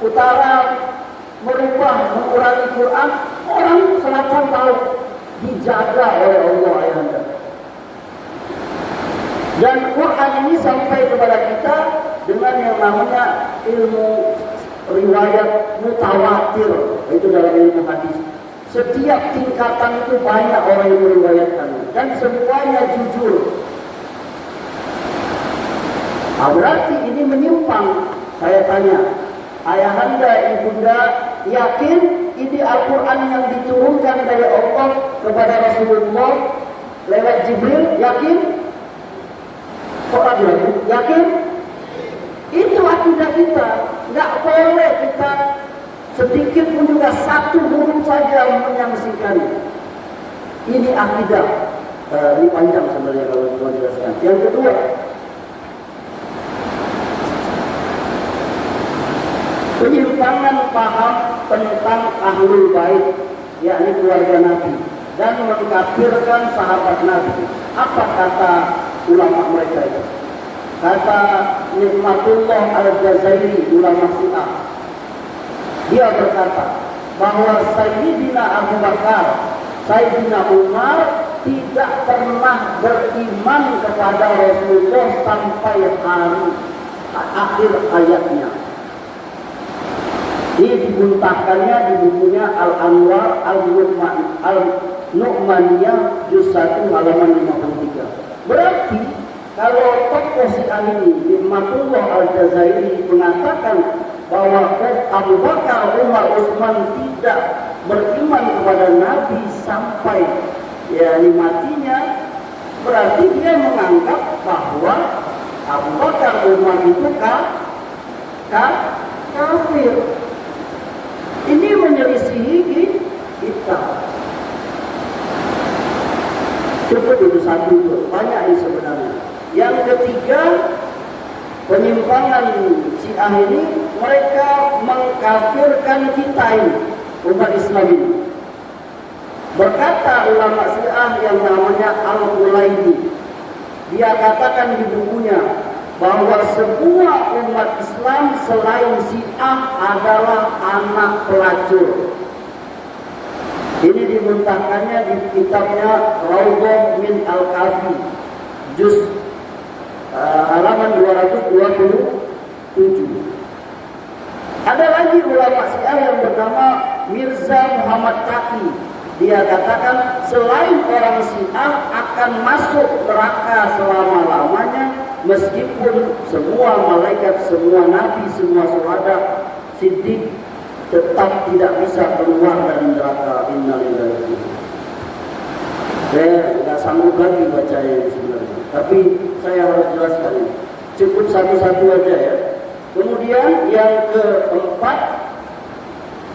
utara merubah, mengurangi Quran, orang selatan tahu. Dijaga oleh Allah ayahanda. Dan Quran ini sampai kepada kita dengan yang namanya ilmu riwayat mutawatir. Itu dalam ilmu hadis. Setiap tingkatan itu banyak orang yang meriwayatkan dan semuanya jujur. Berarti ini menyimpang. Saya tanya, ayahanda, ibunda, yakin ini Al-Quran yang diturunkan dari Allah kepada Rasulullah lewat Jibril? Yakin? Kok ragu? Yakin? Itu akidah kita. Nggak boleh kita sedikit pun juga satu huruf saja menyaksikan. Ini akidah. Ini panjang sebenarnya kalau mau jelaskan. Yang kedua, penyimpangan paham tentang ahlul bait, yakni keluarga Nabi, dan mengkafirkan sahabat Nabi. Apa kata ulama mereka itu? Kata Nikmatullah Al-Jazairi, ulama Syiah, dia berkata bahwa Sayyidina Abu Bakar, Sayyidina Umar tidak pernah beriman kepada Rasulullah sampai hari akhir hayatnya. Ini dibuntahkannya di bukunya Al-Anwar Al-Nu'maniyah Juz 1 halaman 53. Berarti kalau tokoh Syiah ini Nikmatullah Al-Jazairi mengatakan bahwa Abu Bakar, Umar, Utsman tidak beriman kepada Nabi sampai matinya, berarti dia menganggap bahwa Abu Bakar, Umar itu kafir. Ini menyelisihi kita. Cukup itu satu, banyak ini sebenarnya. Yang ketiga, penyimpangan Syiah ini, mereka mengkafirkan kita ini, umat Islam ini. Berkata ulama Syiah yang namanya Al-Qulaini, dia katakan di bukunya bahwa semua umat Islam selain Syiah adalah anak pelacur. Ini dimuntahkannya di kitabnya Raudhah min Al-Kafi, juz halaman 227. Ada lagi ulama Syiah yang bernama Mirza Muhammad Taqi. Dia katakan selain orang Syiah akan masuk neraka selama-lamanya, meskipun semua malaikat, semua nabi, semua syuhada, siddiq tetap tidak bisa keluar dari neraka. Innalillahi. Saya nggak sanggup lagi baca ini sebenarnya, tapi saya harus jelaskan ini. Cukup satu-satu aja ya. Kemudian yang keempat,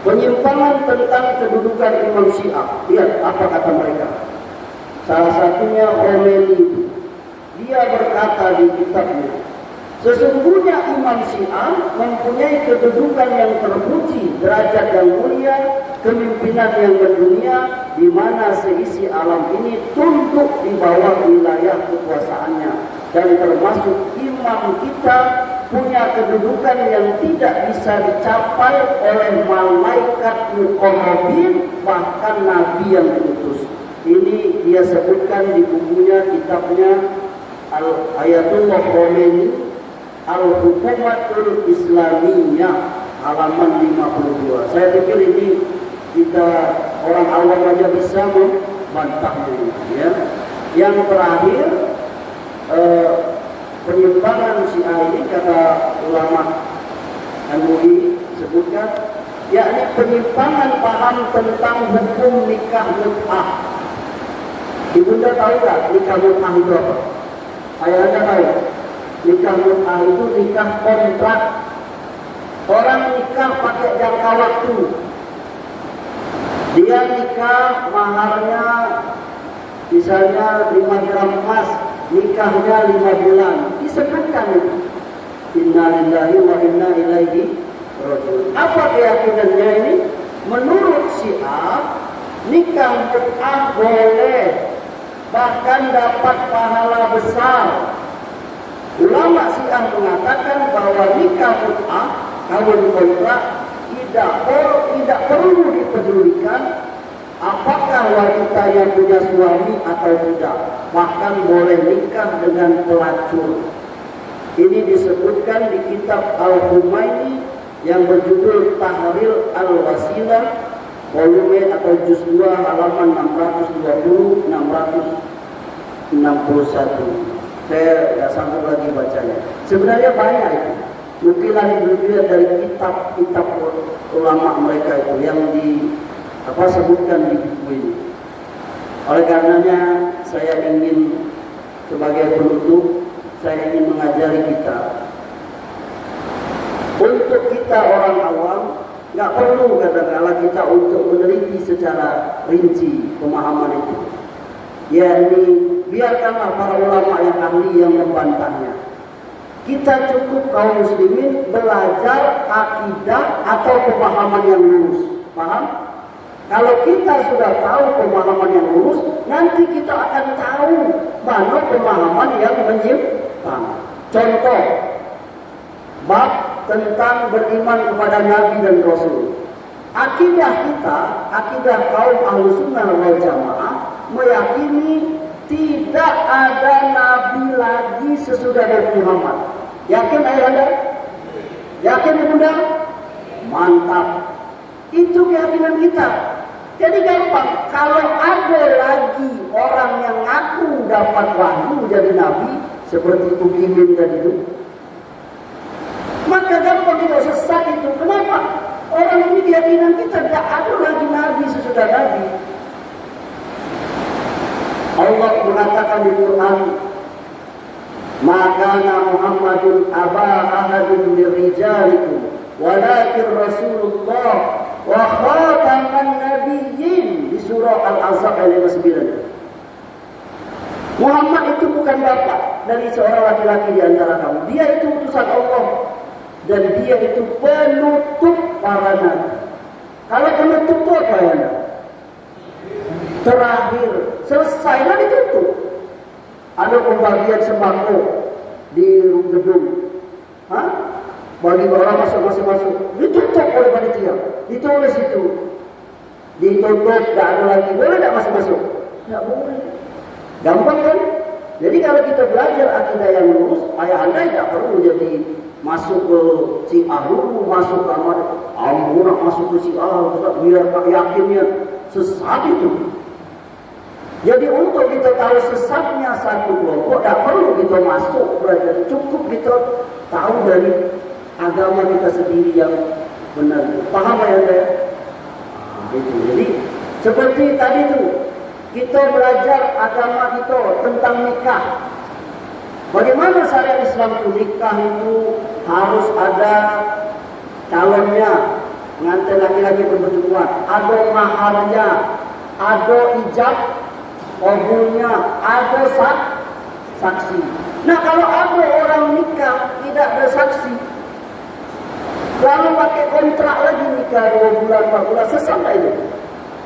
penyimpangan tentang kedudukan Imam Syiah. Lihat apa kata mereka. Salah satunya Khomeini. Dia berkata di kitabnya, sesungguhnya Imam Syiah mempunyai kedudukan yang terpuji, derajat yang mulia, kepemimpinan yang mendunia, di mana seisi alam ini tunduk di bawah wilayah kekuasaannya, dan termasuk imam kita punya kedudukan yang tidak bisa dicapai oleh malaikat muqarrabin, bahkan nabi yang diutus. Ini dia sebutkan di bukunya, kitabnya Ayatullah Khomeini Al-Hukumatul Islamiyah halaman 52. Saya pikir ini kita orang awam aja bisa membantahnya ya. Yang terakhir, penyimpangan Syiah ini kata ulama MUI sebutkan, yakni penyimpangan paham tentang hukum nikah mut'ah. Ibunda tahu tak nikah mut'ah itu apa? Ayahnya tahu. Nikah mut'ah itu nikah kontrak. Orang nikah pakai jangka waktu. Dia nikah maharnya Misalnya 5 gram emas, nikahnya 5 bulan, disebutkan itu. Inna lillahi wa inna ilaihi raji'un. Apa keyakinannya ini? Menurut Syiah, nikah mut'ah boleh, bahkan dapat pahala besar. Ulama Syiah mengatakan bahwa nikah mut'ah, kawin kontrak, tidak perlu dipedulikan apakah wanita yang punya suami atau tidak. Bahkan boleh nikah dengan pelacur. Ini disebutkan di kitab Al-Humaini yang berjudul Tahril Al-Wasilah, volume atau juz 2 halaman 620-661. Saya nggak sanggup lagi bacanya. Sebenarnya banyak itu. Nukilan dari kitab-kitab ulama mereka itu yang sebutkan di buku ini. Oleh karenanya saya ingin sebagai penutup, saya ingin mengajari kita, untuk kita orang awam nggak perlu kadang-kala kita untuk meneliti secara rinci pemahaman itu. Yakni biarkanlah para ulama yang ahli yang membantahnya. Kita cukup kaum muslimin belajar akidah atau pemahaman yang lurus. Paham? Kalau kita sudah tahu pemahaman yang lurus, nanti kita akan tahu mana pemahaman yang menyimpang. Contoh, bab tentang beriman kepada Nabi dan Rasul. Akidah kita, akidah kaum Ahlussunnah wal Jamaah, meyakini tidak ada Nabi lagi sesudah Nabi Muhammad. Yakin ayahanda? Yakin ibunda? Mantap. Itu keyakinan kita. Jadi gampang. Kalau ada lagi orang yang ngaku dapat wahyu jadi Nabi, seperti Tukimin tadi itu, maka gampang kita sesat itu. Kenapa? Orang ini keyakinan kita tidak ada lagi Nabi sesudah Nabi. Allah mengatakan di Quran, "Maka Muhammadun aba ahadin min rijalikum, walakin Rasulullah wa khataman nabiyyin." Di surah Al-Ahzab ayat 9. Muhammad itu bukan bapak dari seorang laki-laki di antara kamu. Dia itu utusan Allah dan dia itu penutup para nabi. Kalau penutup itu apa ya? Terakhir, selesailah ditutup. Ada pembagian sembako di gedung. Bagi orang masuk, ditutup oleh panitia. Ditulis itu. Ditutup, tidak ada lagi. Boleh tidak masuk? Tidak boleh. Gampang kan? Jadi kalau kita belajar akidah yang lurus, ayah anda tidak perlu jadi masuk ke Syiah dulu, masuk ke Amunah, masuk ke Syiah, biar yakinnya sesat itu. Jadi untuk kita tahu sesatnya satu kelompok, tidak perlu kita masuk belajar. Cukup kita tahu dari agama kita sendiri yang benar. Paham ya anda? Itu. Jadi seperti tadi itu. Kita belajar agama kita tentang nikah. Bagaimana syariat Islam itu? Nikah itu harus ada calonnya, pengantin laki-laki berbentukan, ada maharnya, ada ijab kabulnya, ada saksi. Nah kalau ada orang nikah tidak ada saksi, lalu pakai kontrak lagi nikah 2 bulan 4 bulan, sesat tak itu?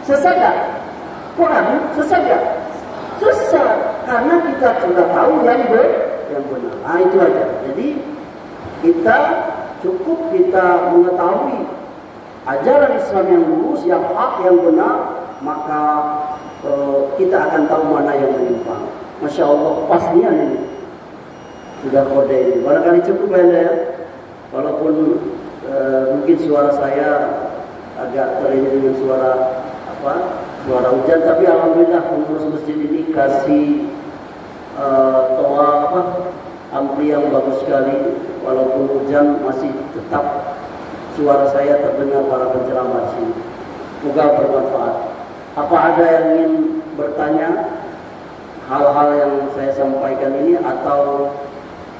Sesat tak? Quran sesat ya? Sesat. Karena kita sudah tahu yang benar. Nah itu aja. Jadi kita cukup kita mengetahui ajaran Islam yang lurus, yang hak, yang benar, maka kita akan tahu mana yang menyimpang. Masya Allah, pastinya ini sudah kode ini. Barangkali cukup ya. Walaupun mungkin suara saya agak teringat dengan suara hujan, tapi alhamdulillah pengurus masjid ini kasih toa ampli yang bagus sekali. Walaupun hujan masih tetap suara saya terdengar para penceramah sini. Semoga bermanfaat. Apa ada yang ingin bertanya hal-hal yang saya sampaikan ini, atau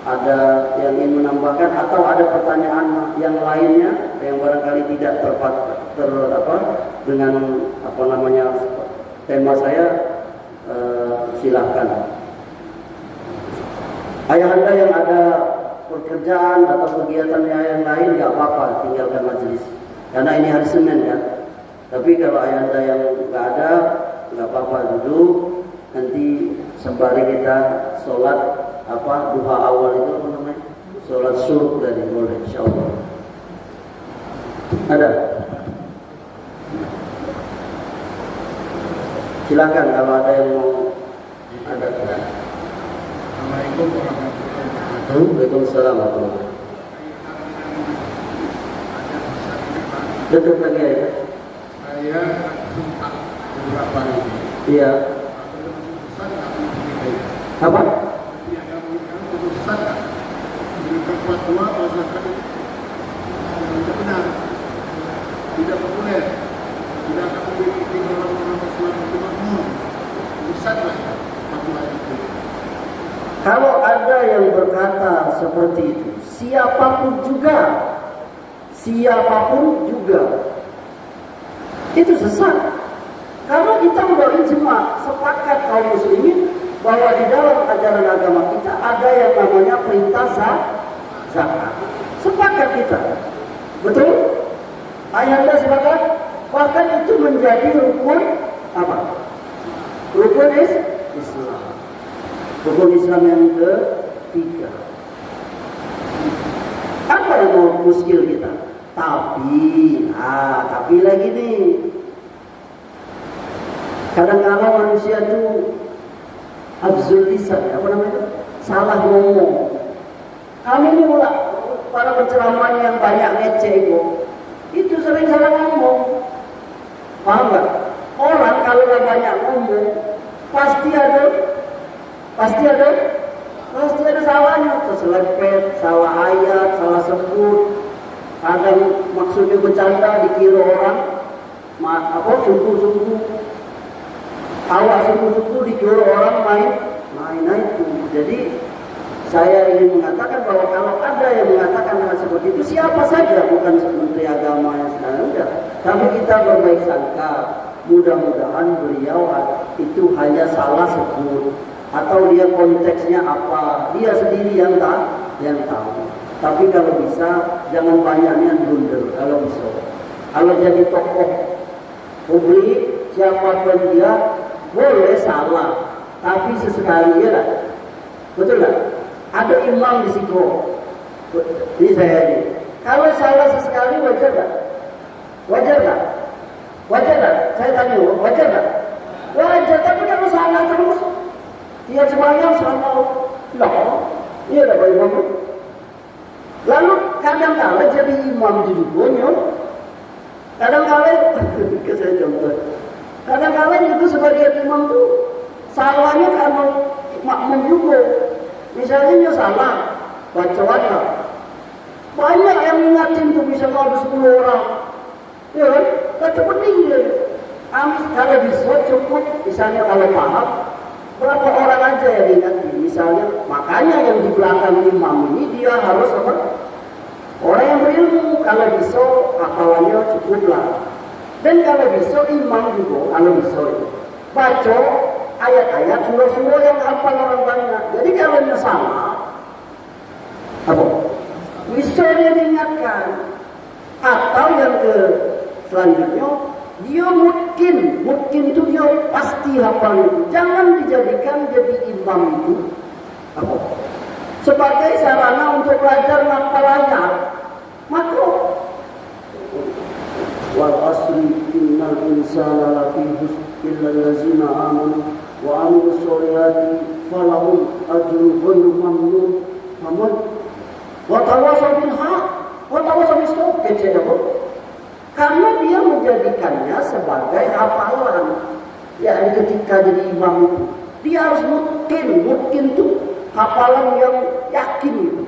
ada yang ingin menambahkan, atau ada pertanyaan yang lainnya yang barangkali tidak dengan tema saya, Silakan. Ayahanda yang ada pekerjaan atau kegiatan yang lain nggak apa-apa, tinggalkan majelis. Karena ini hari Senin kan. Tapi kalau ayahanda yang nggak ada, nggak apa-apa duduk. Nanti sembari kita sholat duha awal itu apa namanya? Sholat syuruk tadi boleh, insyaallah. Ada? Silakan kalau ada yang mau ada. Assalamualaikum warahmatullahi wabarakatuh. Waalaikumsalam warahmatullahi wabarakatuh. Dekat lagi ya. Saya suka beberapa ini. Iya. Apa? Yang keputusan memberikan fatwa berdasarkan tidak benar, tidak populer, tidak akan memiliki orang-orang Islam itu makmur. Pusatlah fatwa itu. Kalau ada yang berkata seperti itu, siapapun juga, itu sesat. Karena kita udah ijma, sepakat kaum muslimin bahwa di dalam ajaran agama kita ada yang namanya perintah zakat. Sepakat kita, betul? Ayahnya sepakat, bahkan itu menjadi rukun apa? Rukun Islam. Rukun Islam yang ketiga. Apa yang mau muskil kita? Tapi lagi nih. Kadang-kadang manusia itu abzul lisan, apa namanya? Salah ngomong. Kami ini para penceramah yang banyak ngeceh itu sering salah ngomong. Paham nggak? Orang kalau banyak ngomong pasti ada salahnya, terselepet, salah ayat, salah sebut. Kadang maksudnya bercanda dikira orang sungguh-sungguh. Awak sungguh-sungguh dikira orang main itu. Jadi saya ingin mengatakan bahwa kalau ada yang mengatakan hal seperti itu, siapa saja, bukan Menteri Agama yang sedang enggak. Tapi kita berbaik sangka, mudah-mudahan beliau itu hanya salah sebut. Atau dia konteksnya apa, dia sendiri yang tahu. Tapi kalau bisa jangan banyaknya blunder. Kalau bisa, kalau jadi tokoh publik siapapun dia boleh salah, tapi sesekali ya, betul nggak? Ada imam di situ. Ini saya ini. Kalau salah sesekali wajar nggak? Wajar nggak? Saya tanya, wajar nggak? Wajar. Tapi kalau salah terus, dia semuanya salah. Iya ada Pak Imam. Lalu kadang-kadang jadi imam di dunia, kadang-kadang saya contoh, kadang-kadang itu sebagai imam tuh salahnya karena makmum juga. Misalnya dia salah bacaannya, banyak yang ingatin tuh, misalnya ada 10 orang, ya kan? Tapi penting dia. Kalau bisa cukup, misalnya kalau paham, berapa orang aja yang diingatin. Misalnya, makanya yang di belakang imam ini dia harus apa? Orang yang berilmu. Kalau bisa hafalannya cukuplah. Dan kalau bisa imam juga, kalau bisa baca ayat-ayat surah-surah yang hafal orang banyak. Jadi kalau dia salah, apa? Bisa dia diingatkan. Atau yang selanjutnya, dia mungkin itu dia pasti hafal itu. Jangan dijadikan jadi imam itu apa? Sebagai sarana untuk belajar hafal ayat. Maka wal asri innal insana lafi khusr illa allazina amanu wa amilus solihati falahum ajrun ghairu mamnun. Namun wa tawasaw bil haq wa tawasaw bis sabr. Karena dia menjadikannya sebagai hafalan. Ya, ketika jadi imam itu, dia harus mungkin itu hafalan yang yakin itu.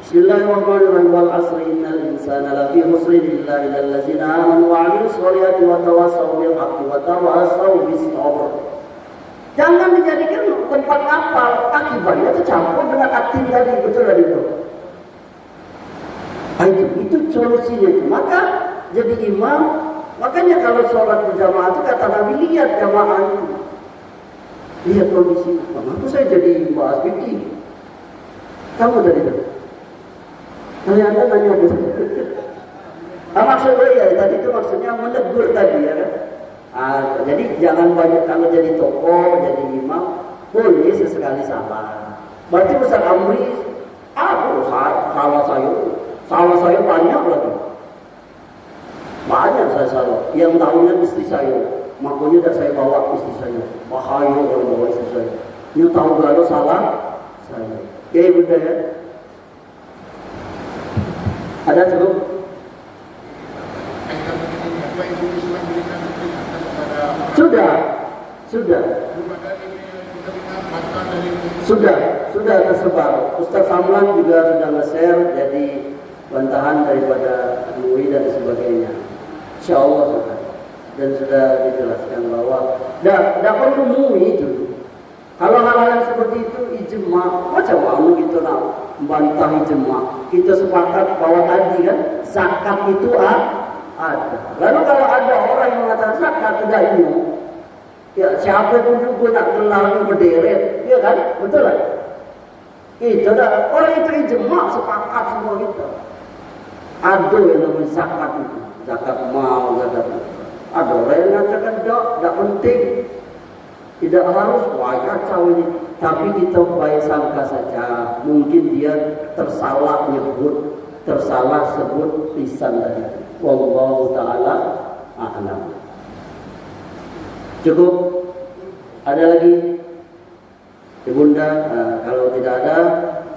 Bismillahirrahmanirrahim. Wal asri innal insana lafi khusrin illa allazina amanu wa 'amilus solihati wa tawassaw bil haqqi wa tawassaw bis sabr. Jangan dijadikan tempat hafal, akibatnya tercampur dengan aktif tadi, betul tadi itu. Itu solusinya itu. Maka jadi imam, makanya kalau sholat berjamaah itu kata Nabi, lihat jamaah itu. lihat kondisi. Mengapa saya jadi bahas fikih? Kamu dari mana? Ternyata nanya aku. Maksudnya ya tadi itu maksudnya menegur tadi ya kan. Jadi jangan banyak kalau jadi tokoh, jadi imam, boleh sesekali salah. Berarti Ustaz Amri, salah saya banyak lagi. Banyak saya salah. Yang tahunya istri saya, makanya dah saya bawa istri saya. Bahaya kalau bawa istri saya. Yang tahu kalau salah saya. Ya bunda ya. Ada cukup? Sudah tersebar. Ustaz Samlan juga sudah nge-share jadi bantahan daripada MUI dan sebagainya. Insyaallah sudah. Dan sudah dijelaskan bahwa tidak perlu MUI itu. Kalau hal-hal yang seperti itu ijma, macam mana kita nak membantah ijma? Kita sepakat bahwa tadi kan zakat itu ada. Lalu kalau ada orang yang mengatakan zakat tidak ini, ya siapa pun juga nak gelarnya berderet, ya kan? Betul kan? Itu dah orang itu ijma sepakat semua kita. Ada yang namanya zakat itu, zakat mal, zakat. Ada orang yang mengatakan tidak penting, tidak harus kacau ini. Tapi kita baik sangka saja. Mungkin dia tersalah nyebut, tersalah sebut lisan tadi. Wallahu ta'ala a'lam. Cukup? Ada lagi? Ibunda, kalau tidak ada,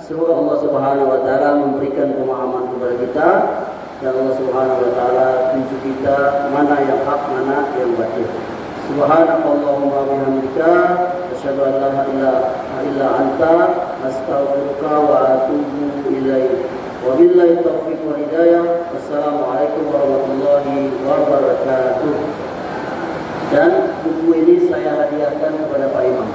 semoga Allah Subhanahu wa taala memberikan pemahaman kepada kita dan Allah Subhanahu wa taala tunjuk kita mana yang hak, mana yang batil. Subhanakallahumma wa bihamdika asyhadu an la ilaha illa anta astaghfiruka wa atubu ilaik. Wabillahi taufiq wal hidayah. Wassalamualaikum warahmatullahi wabarakatuh. Dan buku ini saya hadiahkan kepada Pak Imam.